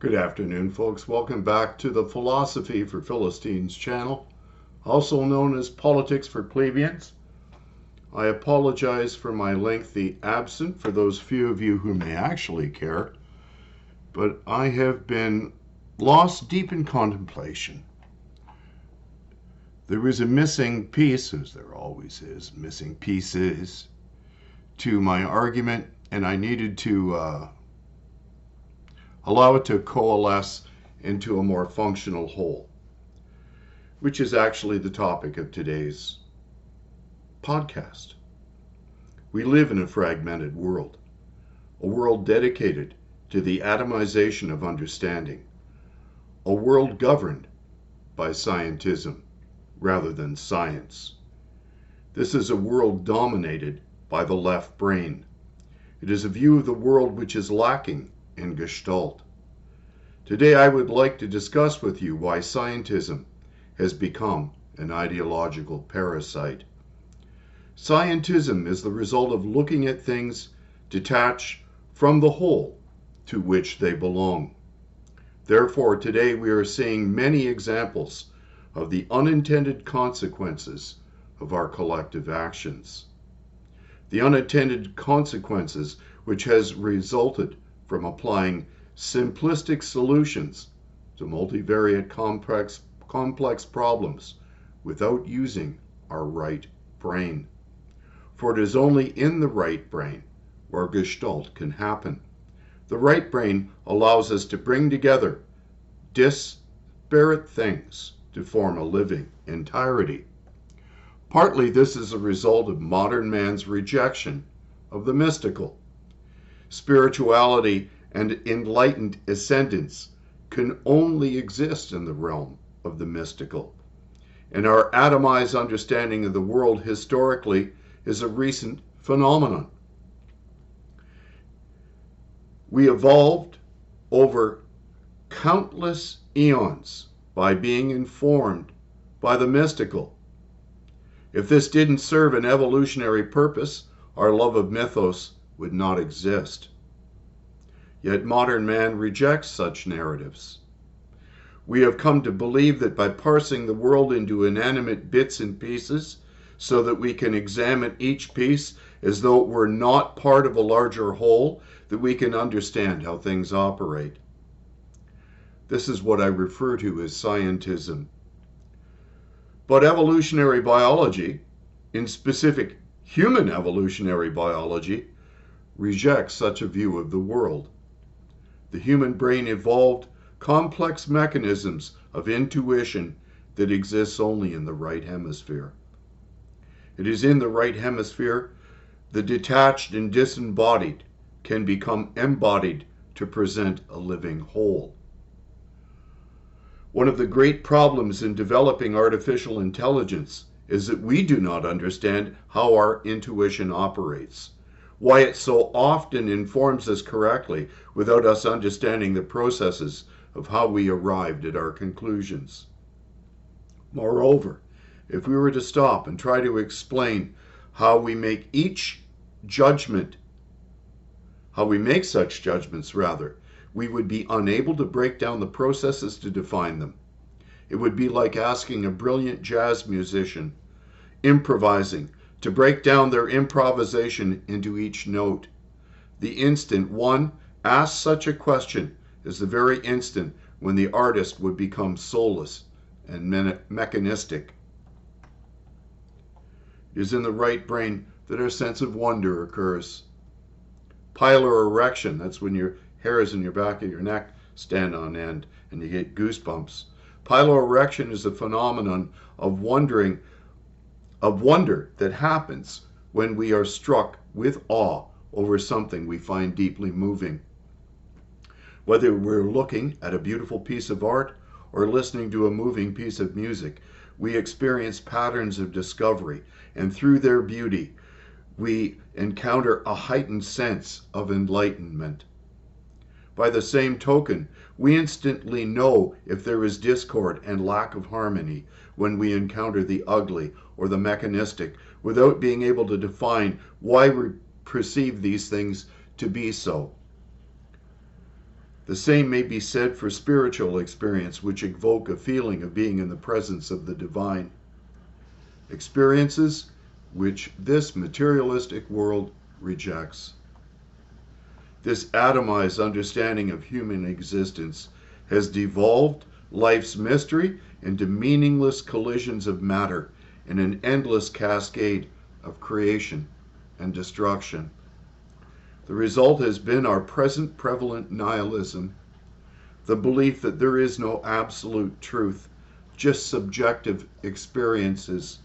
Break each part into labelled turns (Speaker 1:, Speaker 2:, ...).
Speaker 1: Good afternoon, folks. Welcome back to the Philosophy for Philistines channel, also known as Politics for Plebeians. I apologize for my lengthy absence for those few of you who may actually care, but I have been lost deep in contemplation. There was a missing piece, as there always is, missing pieces to my argument, and I needed to allow it to coalesce into a more functional whole, which is actually the topic of today's podcast. We live in a fragmented world, a world dedicated to the atomization of understanding, a world governed by scientism rather than science. This is a world dominated by the left brain. It is a view of the world which is lacking in gestalt. Today I would like to discuss with you why scientism has become an ideological parasite. Scientism is the result of looking at things detached from the whole to which they belong. Therefore, today we are seeing many examples of the unintended consequences of our collective actions. The unintended consequences which has resulted from applying simplistic solutions to multivariate complex problems without using our right brain. For it is only in the right brain where gestalt can happen. The right brain allows us to bring together disparate things to form a living entirety. Partly this is a result of modern man's rejection of the mystical. Spirituality and enlightened ascendance can only exist in the realm of the mystical. And our atomized understanding of the world historically is a recent phenomenon. We evolved over countless eons by being informed by the mystical. If this didn't serve an evolutionary purpose, our love of mythos would not exist. Yet modern man rejects such narratives. We have come to believe that by parsing the world into inanimate bits and pieces, so that we can examine each piece as though it were not part of a larger whole, that we can understand how things operate. This is what I refer to as scientism. But evolutionary biology, in specific human evolutionary biology, rejects such a view of the world. The human brain evolved complex mechanisms of intuition that exists only in the right hemisphere. It is in the right hemisphere the detached and disembodied can become embodied to present a living whole. One of the great problems in developing artificial intelligence is that we do not understand how our intuition operates, why it so often informs us correctly without us understanding the processes of how we arrived at our conclusions. Moreover, if we were to stop and try to explain how we make such judgments, we would be unable to break down the processes to define them. It would be like asking a brilliant jazz musician improvising to break down their improvisation into each note. The instant one asks such a question is the very instant when the artist would become soulless and mechanistic. It is in the right brain that our sense of wonder occurs. Pilar erection, that's when your hairs in your back of your neck stand on end and you get goosebumps. Pilar erection is a phenomenon of wonder that happens when we are struck with awe over something we find deeply moving. Whether we're looking at a beautiful piece of art or listening to a moving piece of music, we experience patterns of discovery, and through their beauty, we encounter a heightened sense of enlightenment. By the same token, we instantly know if there is discord and lack of harmony when we encounter the ugly or the mechanistic without being able to define why we perceive these things to be so. The same may be said for spiritual experience, which evoke a feeling of being in the presence of the divine. Experiences which this materialistic world rejects. This atomized understanding of human existence has devolved life's mystery into meaningless collisions of matter in an endless cascade of creation and destruction. The result has been our present prevalent nihilism, the belief that there is no absolute truth, just subjective experiences,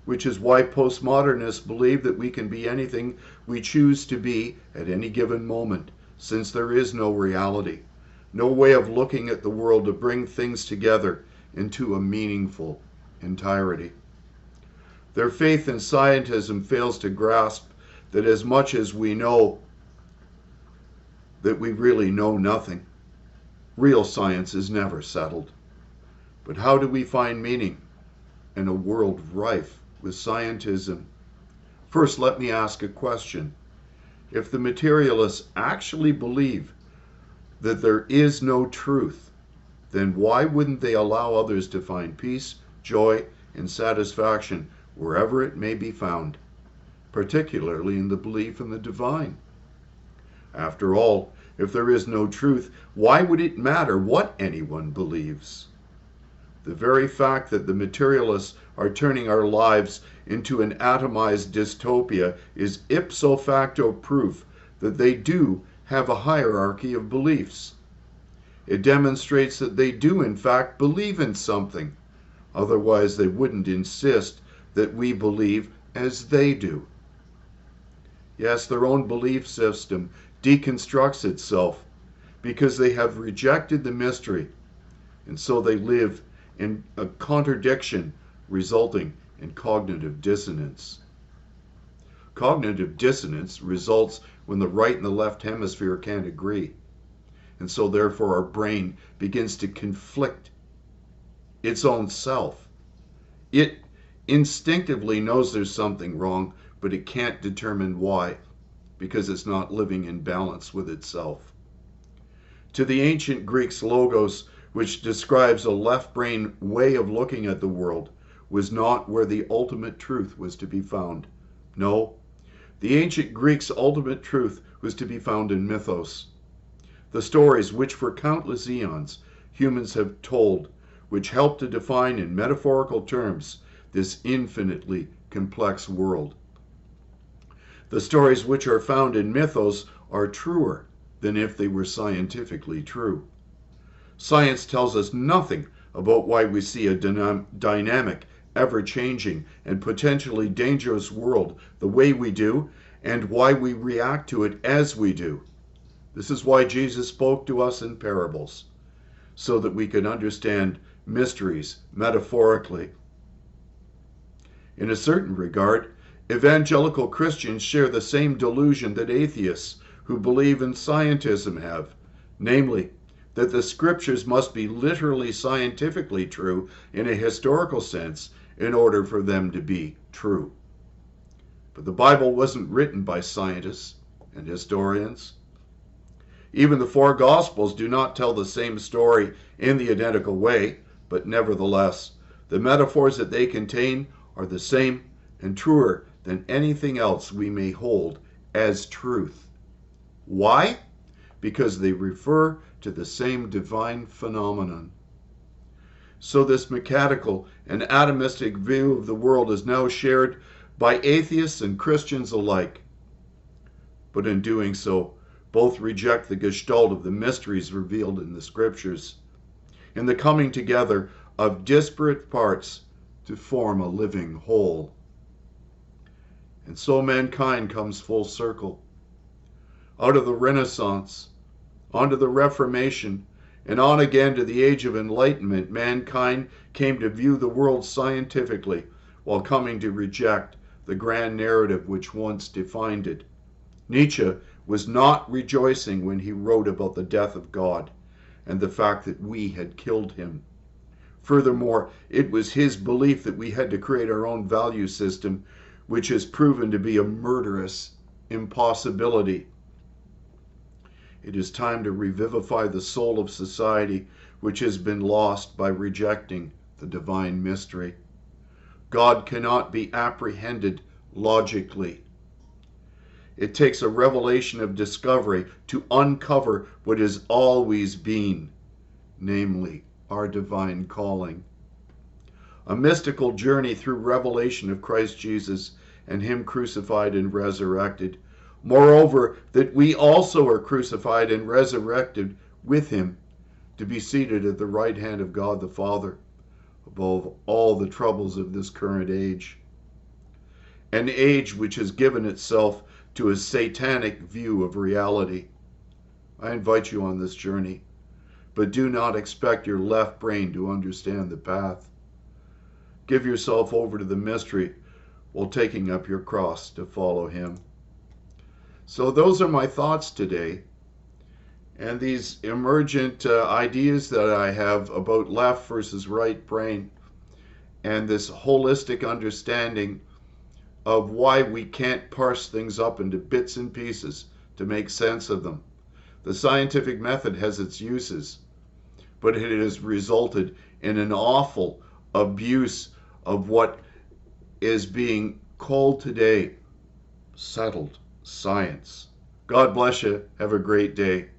Speaker 1: which is why postmodernists believe that we can be anything we choose to be at any given moment, since there is no reality, no way of looking at the world to bring things together into a meaningful entirety. Their faith in scientism fails to grasp that as much as we know, that we really know nothing. Real science is never settled. But how do we find meaning in a world rife with scientism? First, let me ask a question. If the materialists actually believe that there is no truth, then why wouldn't they allow others to find peace, joy, and satisfaction wherever it may be found, particularly in the belief in the divine? After all, if there is no truth, why would it matter what anyone believes? The very fact that the materialists are turning our lives into an atomized dystopia is ipso facto proof that they do have a hierarchy of beliefs. It demonstrates that they do in fact believe in something. Otherwise, they wouldn't insist that we believe as they do. Yes, their own belief system deconstructs itself because they have rejected the mystery, and so they live in a contradiction resulting in cognitive dissonance. Cognitive dissonance results when the right and the left hemisphere can't agree, and so therefore our brain begins to conflict its own self. It instinctively knows there's something wrong, but it can't determine why, because it's not living in balance with itself. To the ancient Greeks, logos, which describes a left brain way of looking at the world, was not where the ultimate truth was to be found. No, the ancient Greeks' ultimate truth was to be found in mythos. The stories which for countless eons humans have told, which help to define in metaphorical terms this infinitely complex world. The stories which are found in mythos are truer than if they were scientifically true. Science tells us nothing about why we see a dynamic, ever-changing, and potentially dangerous world the way we do, and why we react to it as we do. This is why Jesus spoke to us in parables, so that we can understand mysteries metaphorically. In a certain regard, evangelical Christians share the same delusion that atheists who believe in scientism have, namely, that the scriptures must be literally scientifically true in a historical sense in order for them to be true. But the Bible wasn't written by scientists and historians. Even the four Gospels do not tell the same story in the identical way, but nevertheless, the metaphors that they contain are the same and truer than anything else we may hold as truth. Why? Because they refer to the same divine phenomenon. So this mechanical and atomistic view of the world is now shared by atheists and Christians alike. But in doing so, both reject the gestalt of the mysteries revealed in the scriptures, in the coming together of disparate parts to form a living whole. And so mankind comes full circle. Out of the Renaissance, onto the Reformation, and on again to the Age of Enlightenment, mankind came to view the world scientifically while coming to reject the grand narrative which once defined it. Nietzsche was not rejoicing when he wrote about the death of God and the fact that we had killed him. Furthermore, it was his belief that we had to create our own value system, which has proven to be a murderous impossibility. It is time to revivify the soul of society, which has been lost by rejecting the divine mystery. God cannot be apprehended logically. It takes a revelation of discovery to uncover what has always been, namely our divine calling. A mystical journey through revelation of Christ Jesus and Him crucified and resurrected. Moreover, that we also are crucified and resurrected with Him to be seated at the right hand of God the Father above all the troubles of this current age. An age which has given itself to a satanic view of reality. I invite you on this journey, but do not expect your left brain to understand the path. Give yourself over to the mystery while taking up your cross to follow Him. So those are my thoughts today. And these emergent ideas that I have about left versus right brain and this holistic understanding of why we can't parse things up into bits and pieces to make sense of them. The scientific method has its uses, but it has resulted in an awful abuse of what is being called today settled science. God bless you. Have a great day.